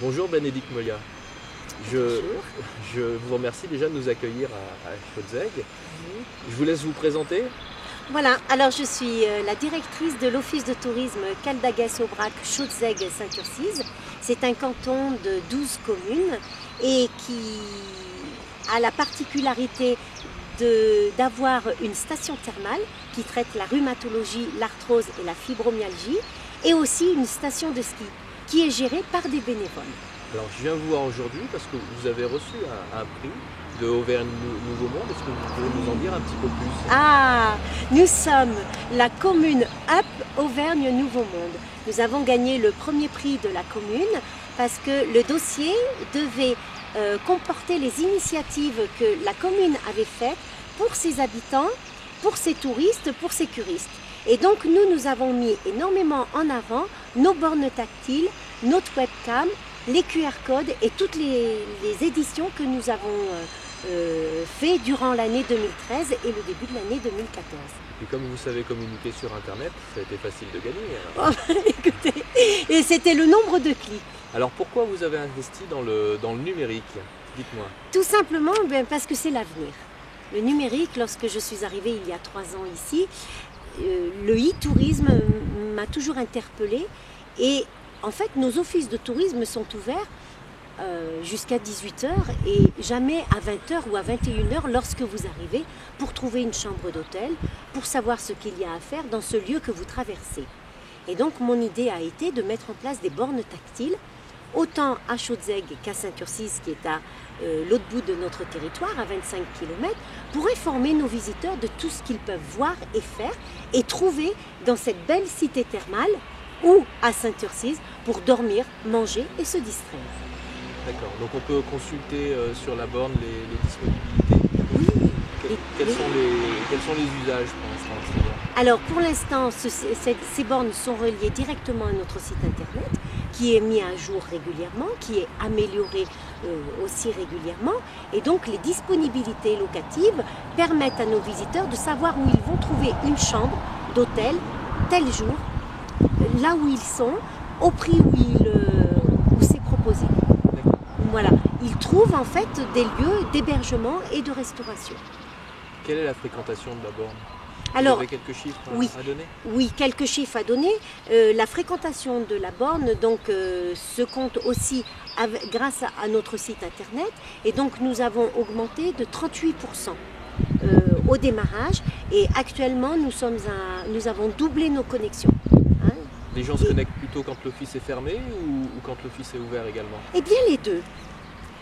Bonjour Bénédicte Moya. Je, Bonjour. je vous remercie déjà de nous accueillir à Schautzeg. Oui. Je vous laisse vous présenter. Voilà, alors je suis la directrice de l'Office de tourisme Caldagues-Aubrac Schautzeg Saint-Urcize. C'est un canton de 12 communes et qui a la particularité d'avoir une station thermale qui traite la rhumatologie, l'arthrose et la fibromyalgie, et aussi une station de ski qui est gérée par des bénévoles. Alors je viens vous voir aujourd'hui parce que vous avez reçu un prix de Auvergne Nouveau Monde. Est-ce que vous pouvez nous en dire un petit peu plus? Ah, nous sommes la commune Up Auvergne Nouveau Monde. Nous avons gagné le premier prix de la commune parce que le dossier devait comporter les initiatives que la commune avait faites pour ses habitants, pour ses touristes, pour ses curistes. Et donc nous avons mis énormément en avant nos bornes tactiles, notre webcam, les QR codes et toutes les éditions que nous avons fait durant l'année 2013 et le début de l'année 2014. Et comme vous savez communiquer sur Internet, ça a été facile de gagner. Oh, écoutez, et c'était le nombre de clics. Alors pourquoi vous avez investi dans le numérique? Dites-moi. Tout simplement parce que c'est l'avenir. Le numérique, lorsque je suis arrivée il y a 3 ans ici, le e-tourisme m'a toujours interpellée et en fait nos offices de tourisme sont ouverts jusqu'à 18h et jamais à 20h ou à 21h lorsque vous arrivez pour trouver une chambre d'hôtel, pour savoir ce qu'il y a à faire dans ce lieu que vous traversez. Et donc mon idée a été de mettre en place des bornes tactiles, autant à Schautzeg qu'à Saint-Urcize qui est à l'autre bout de notre territoire, à 25 km, pour informer nos visiteurs de tout ce qu'ils peuvent voir et faire et trouver dans cette belle cité thermale ou à Saint-Urcize pour dormir, manger et se distraire. D'accord, donc on peut consulter sur la borne les disponibilités. Oui. Quels sont les usages pour l'instant? Alors pour l'instant, ces bornes sont reliées directement à notre site internet qui est mis à jour régulièrement, qui est amélioré aussi régulièrement. Et donc les disponibilités locatives permettent à nos visiteurs de savoir où ils vont trouver une chambre d'hôtel tel jour, là où ils sont, au prix où c'est proposé. Voilà, ils trouvent en fait des lieux d'hébergement et de restauration. Quelle est la fréquentation de la borne? Alors, vous avez quelques chiffres à donner? Oui, quelques chiffres à donner. La fréquentation de la borne se compte aussi grâce à notre site internet. Et donc nous avons augmenté de 38% au démarrage. Et actuellement, nous avons doublé nos connexions. Hein. Les gens se connectent plutôt quand l'office est fermé ou quand l'office est ouvert également? Eh bien les deux.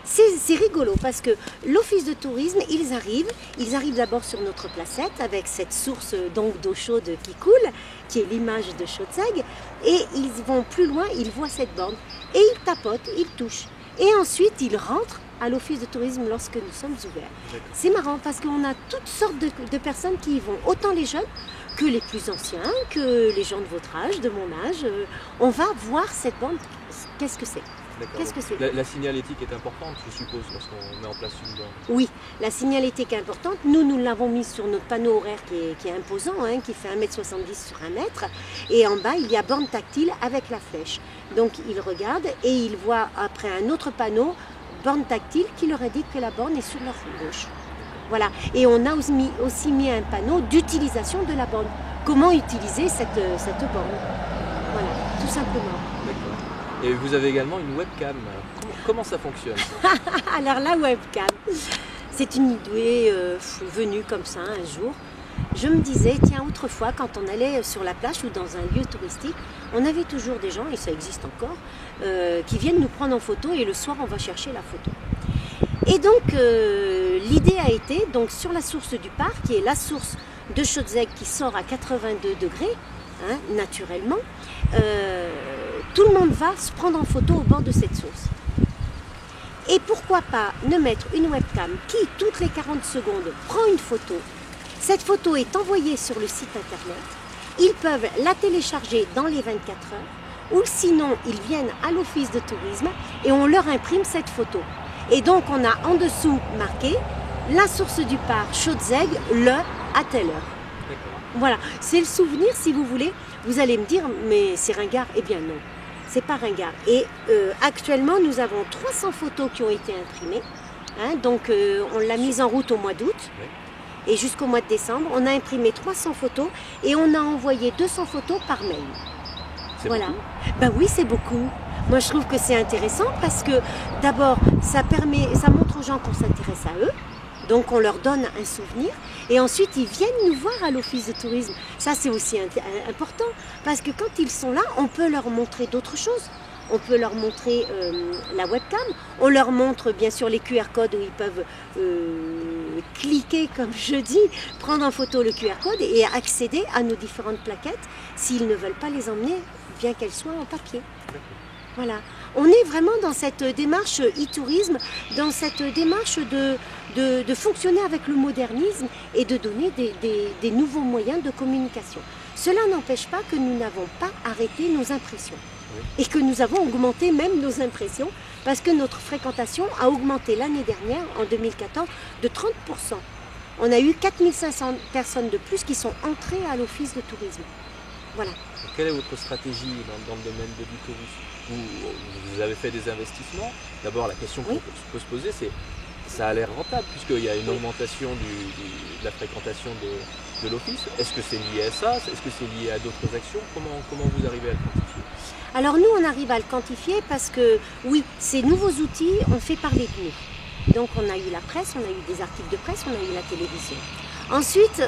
C'est rigolo parce que l'office de tourisme, ils arrivent d'abord sur notre placette avec cette source donc d'eau chaude qui coule, qui est l'image de Schautzeg, et ils vont plus loin, ils voient cette borne et ils tapotent, ils touchent. Et ensuite, ils rentrent à l'office de tourisme lorsque nous sommes ouverts. C'est marrant parce qu'on a toutes sortes de personnes qui y vont, autant les jeunes que les plus anciens, que les gens de votre âge, de mon âge. On va voir cette borne, qu'est-ce que c'est? Qu'est-ce que c'est? La signalétique est importante, je suppose, lorsqu'on met en place une borne. Oui, la signalétique est importante. Nous l'avons mise sur notre panneau horaire qui est imposant, hein, qui fait 1,70 m sur 1 mètre. Et en bas, il y a borne tactile avec la flèche. Donc, ils regardent et ils voient après un autre panneau, borne tactile, qui leur indique que la borne est sur leur gauche. Voilà. Et on a aussi mis un panneau d'utilisation de la borne. Comment utiliser cette borne? Voilà, tout simplement. D'accord. Et vous avez également une webcam. Comment ça fonctionne? Alors la webcam, c'est une idée venue comme ça un jour. Je me disais, tiens, autrefois, quand on allait sur la plage ou dans un lieu touristique, on avait toujours des gens, et ça existe encore, qui viennent nous prendre en photo et le soir, on va chercher la photo. Et donc, l'idée a été, donc, sur la source du parc, qui est la source de Schautzeg qui sort à 82 degrés, hein, naturellement, tout le monde va se prendre en photo au bord de cette source. Et pourquoi pas ne mettre une webcam qui, toutes les 40 secondes, prend une photo. Cette photo est envoyée sur le site internet. Ils peuvent la télécharger dans les 24 heures ou sinon, ils viennent à l'office de tourisme et on leur imprime cette photo. Et donc, on a en dessous marqué la source du parc Schautzeg, à telle heure. Voilà, c'est le souvenir si vous voulez. Vous allez me dire, mais c'est ringard. Eh bien non. C'est pas ringard. Et actuellement, nous avons 300 photos qui ont été imprimées. Hein, donc on l'a mise en route au mois d'août. Oui. Et jusqu'au mois de décembre, on a imprimé 300 photos et on a envoyé 200 photos par mail. C'est Voilà. beaucoup. Ben oui, c'est beaucoup. Moi, je trouve que c'est intéressant parce que d'abord, ça montre aux gens qu'on s'intéresse à eux. Donc, on leur donne un souvenir. Et ensuite, ils viennent nous voir à l'office de tourisme. Ça, c'est aussi important. Parce que quand ils sont là, on peut leur montrer d'autres choses. On peut leur montrer la webcam. On leur montre, bien sûr, les QR codes où ils peuvent cliquer, comme je dis, prendre en photo le QR code et accéder à nos différentes plaquettes s'ils ne veulent pas les emmener, bien qu'elles soient en papier. Voilà. On est vraiment dans cette démarche e-tourisme, dans cette démarche de fonctionner avec le modernisme et de donner des nouveaux moyens de communication. Cela n'empêche pas que nous n'avons pas arrêté nos impressions et que nous avons augmenté même nos impressions parce que notre fréquentation a augmenté l'année dernière, en 2014, de 30%. On a eu 4500 personnes de plus qui sont entrées à l'office de tourisme. Voilà. Quelle est votre stratégie dans le domaine de l'e-tourisme? Vous avez fait des investissements. D'abord, la question qu'on peut se poser, c'est ça a l'air rentable puisqu'il y a une augmentation de la fréquentation de l'office. Est-ce que c'est lié à ça? Est-ce que c'est lié à d'autres actions? Comment vous arrivez à le quantifier? Alors nous, on arrive à le quantifier parce que, oui, ces nouveaux outils ont fait parler de nous. Donc on a eu la presse, on a eu des articles de presse, on a eu la télévision. Ensuite,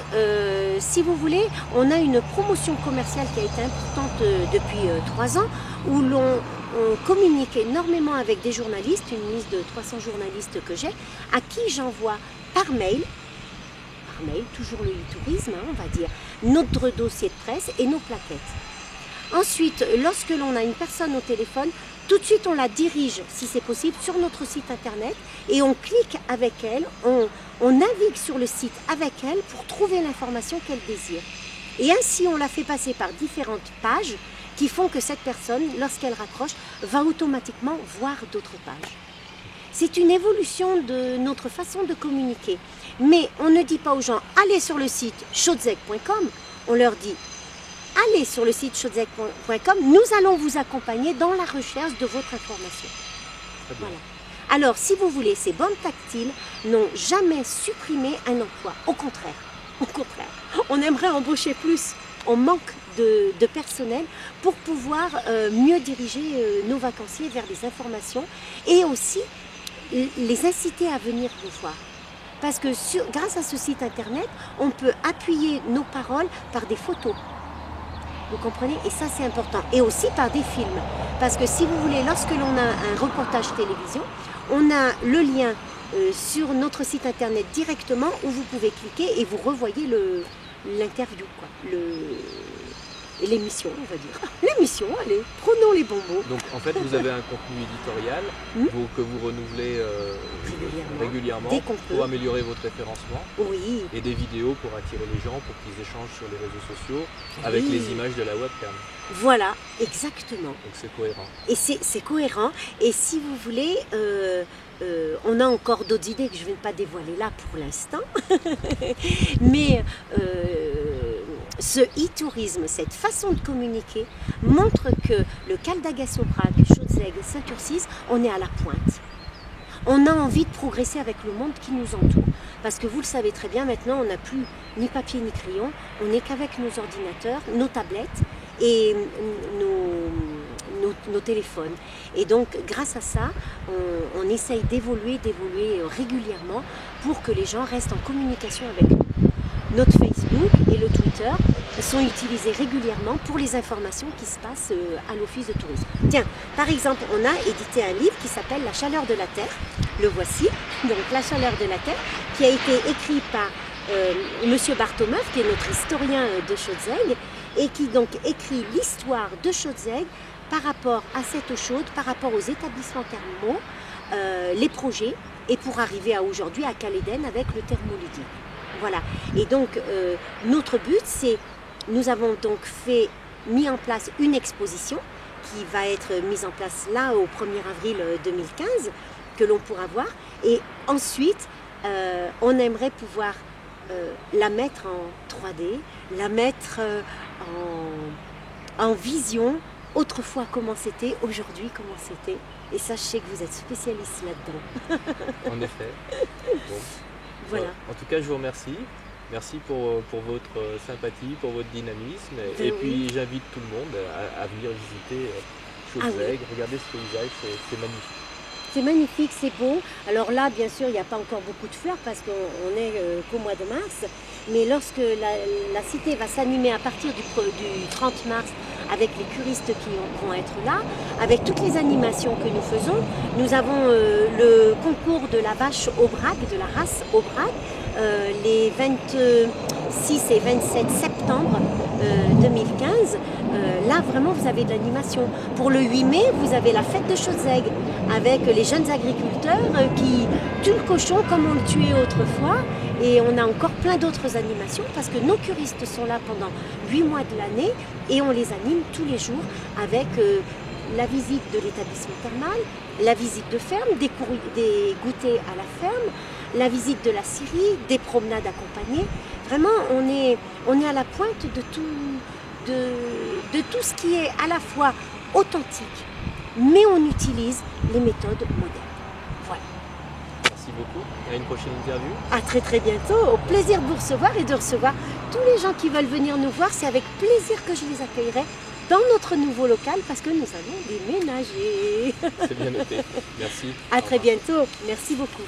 si vous voulez, on a une promotion commerciale qui a été importante depuis 3 ans, où on communique énormément avec des journalistes, une liste de 300 journalistes que j'ai, à qui j'envoie par mail, toujours le e-tourisme, hein, on va dire, notre dossier de presse et nos plaquettes. Ensuite, lorsque l'on a une personne au téléphone, tout de suite on la dirige, si c'est possible, sur notre site internet et on clique avec elle, on navigue sur le site avec elle pour trouver l'information qu'elle désire. Et ainsi on la fait passer par différentes pages qui font que cette personne, lorsqu'elle raccroche, va automatiquement voir d'autres pages. C'est une évolution de notre façon de communiquer. Mais on ne dit pas aux gens, allez sur le site chaudzec.com, on leur dit, allez sur le site chaudzec.com, nous allons vous accompagner dans la recherche de votre information. Voilà. Alors, si vous voulez, ces bandes tactiles n'ont jamais supprimé un emploi. Au contraire, on aimerait embaucher plus. On manque de personnel pour pouvoir mieux diriger nos vacanciers vers des informations et aussi les inciter à venir nous voir. Parce que grâce à ce site internet, on peut appuyer nos paroles par des photos. Vous comprenez? Et ça, c'est important. Et aussi par des films. Parce que si vous voulez, lorsque l'on a un reportage télévision, on a le lien sur notre site internet directement où vous pouvez cliquer et vous revoyez l'interview, l'émission, on va dire. L'émission, allez, prenons les bons mots. Donc en fait, vous avez un contenu éditorial que vous renouvelez régulièrement pour améliorer votre référencement. Oui. Et des vidéos pour attirer les gens, pour qu'ils échangent sur les réseaux sociaux avec les images de la webcam. Voilà, exactement. Donc c'est cohérent. Et c'est cohérent. Et si vous voulez, on a encore d'autres idées que je ne vais pas dévoiler là pour l'instant. Mais ce e-tourisme, cette façon de communiquer, montre que le Cal d'Agde-Sobrac, Chaudzec, Saint-Ursis, on est à la pointe. On a envie de progresser avec le monde qui nous entoure. Parce que vous le savez très bien, maintenant, on n'a plus ni papier ni crayon. On n'est qu'avec nos ordinateurs, nos tablettes et nos téléphones. Et donc, grâce à ça, on essaye d'évoluer régulièrement pour que les gens restent en communication avec nous. Notre Facebook et le Twitter sont utilisés régulièrement pour les informations qui se passent à l'Office de tourisme. Tiens, par exemple, on a édité un livre qui s'appelle La chaleur de la Terre. Le voici, donc La chaleur de la Terre, qui a été écrit par Monsieur Bartomeuf, qui est notre historien de Chaudzec, et qui donc écrit l'histoire de Chaudzec par rapport à cette eau chaude, par rapport aux établissements thermaux, les projets, et pour arriver à aujourd'hui à Caléden avec le thermoludique. Voilà. Et donc, notre but, c'est, nous avons donc mis en place une exposition qui va être mise en place là au 1er avril 2015, que l'on pourra voir. Et ensuite, on aimerait pouvoir la mettre en 3D, la mettre en vision autrefois comment c'était, aujourd'hui comment c'était. Et ça, je sais que vous êtes spécialiste là-dedans. En effet. Bon. Voilà. En tout cas, je vous remercie. Merci pour votre sympathie, pour votre dynamisme. Et Oui. puis, j'invite tout le monde à venir visiter Chaudes-Aigues. Regardez ce paysage, c'est magnifique. C'est magnifique, c'est beau. Alors là, bien sûr, il n'y a pas encore beaucoup de fleurs parce qu'on est qu'au mois de mars. Mais lorsque la cité va s'animer à partir du 30 mars avec les curistes qui vont être là, avec toutes les animations que nous faisons, nous avons le concours de la vache Aubrac, de la race Aubrac, les 26 et 27 septembre 2015. Là, vraiment, vous avez de l'animation. Pour le 8 mai, vous avez la fête de Chaudes-Aigues avec les jeunes agriculteurs qui tuent le cochon comme on le tuait autrefois. Et on a encore plein d'autres animations parce que nos curistes sont là pendant 8 mois de l'année et on les anime tous les jours avec la visite de l'établissement thermal, la visite de ferme, des goûters à la ferme, la visite de la scierie, des promenades accompagnées. Vraiment, on est à la pointe de tout ce qui est à la fois authentique, mais on utilise les méthodes modernes. Voilà. Merci beaucoup. À une prochaine interview. À très très bientôt. Au plaisir de vous recevoir et de recevoir tous les gens qui veulent venir nous voir. C'est avec plaisir que je les accueillerai dans notre nouveau local parce que nous allons déménager. C'est bien noté. Merci. À très bientôt. Merci beaucoup.